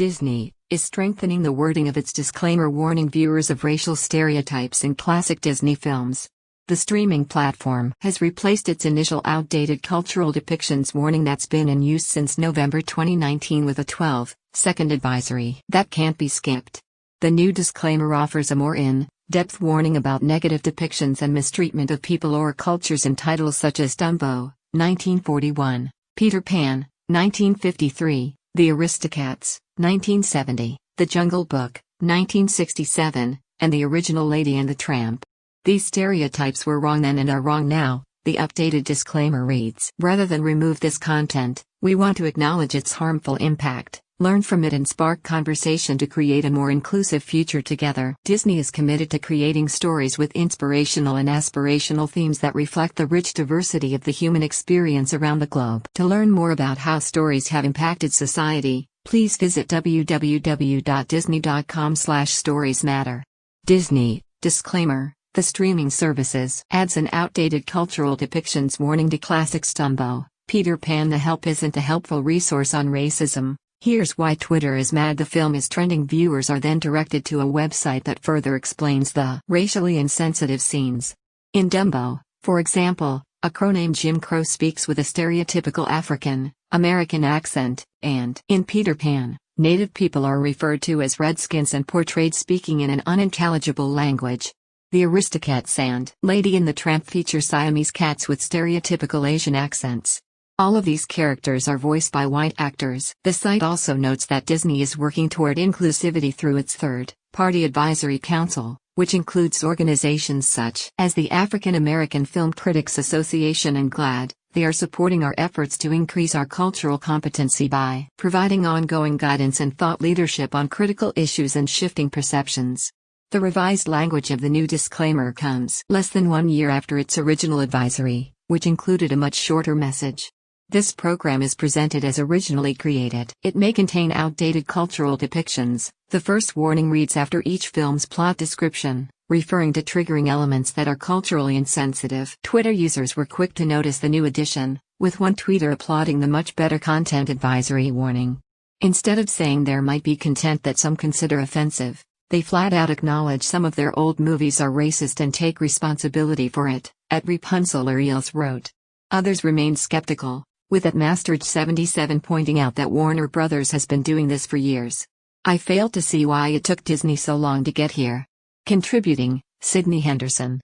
Disney is strengthening the wording of its disclaimer warning viewers of racial stereotypes in classic Disney films. The streaming platform has replaced its initial outdated cultural depictions warning that's been in use since November 2019 with a 12-second advisory that can't be skipped. The new disclaimer offers a more in-depth warning about negative depictions and mistreatment of people or cultures in titles such as Dumbo, 1941, Peter Pan, 1953, The Aristocats, 1970, The Jungle Book, 1967, and The Original Lady and the Tramp. These stereotypes were wrong then and are wrong now, the updated disclaimer reads. Rather than remove this content, we want to acknowledge its harmful impact, learn from it and spark conversation to create a more inclusive future together. Disney is committed to creating stories with inspirational and aspirational themes that reflect the rich diversity of the human experience around the globe. To learn more about how stories have impacted society, please visit www.disney.com/storiesmatter. Disney, disclaimer. The streaming services adds an outdated cultural depictions warning to classics Dumbo, Peter Pan. The help isn't a helpful resource on racism. Here's why Twitter is mad. The film is trending. Viewers are then directed to a website that further explains the racially insensitive scenes. In Dumbo, for example, a crow named Jim Crow speaks with a stereotypical African American accent, and in Peter Pan, Native people are referred to as redskins and portrayed speaking in an unintelligible language. The Aristocats and Lady and the Tramp feature Siamese cats with stereotypical Asian accents. All of these characters are voiced by white actors. The site also notes that Disney is working toward inclusivity through its third-party advisory council, which includes organizations such as the African American Film Critics Association and GLAAD. They are supporting our efforts to increase our cultural competency by providing ongoing guidance and thought leadership on critical issues and shifting perceptions. The revised language of the new disclaimer comes less than 1 year after its original advisory, which included a much shorter message. This program is presented as originally created. It may contain outdated cultural depictions. The first warning reads after each film's plot description, referring to triggering elements that are culturally insensitive. Twitter users were quick to notice the new addition, with one tweeter applauding the much better content advisory warning. Instead of saying there might be content that some consider offensive, they flat out acknowledge some of their old movies are racist and take responsibility for it, at Rapunzel Ariels wrote. Others remained skeptical, with @Mastered77 pointing out that Warner Brothers has been doing this for years. I failed to see why it took Disney so long to get here. Contributing, Sydney Henderson.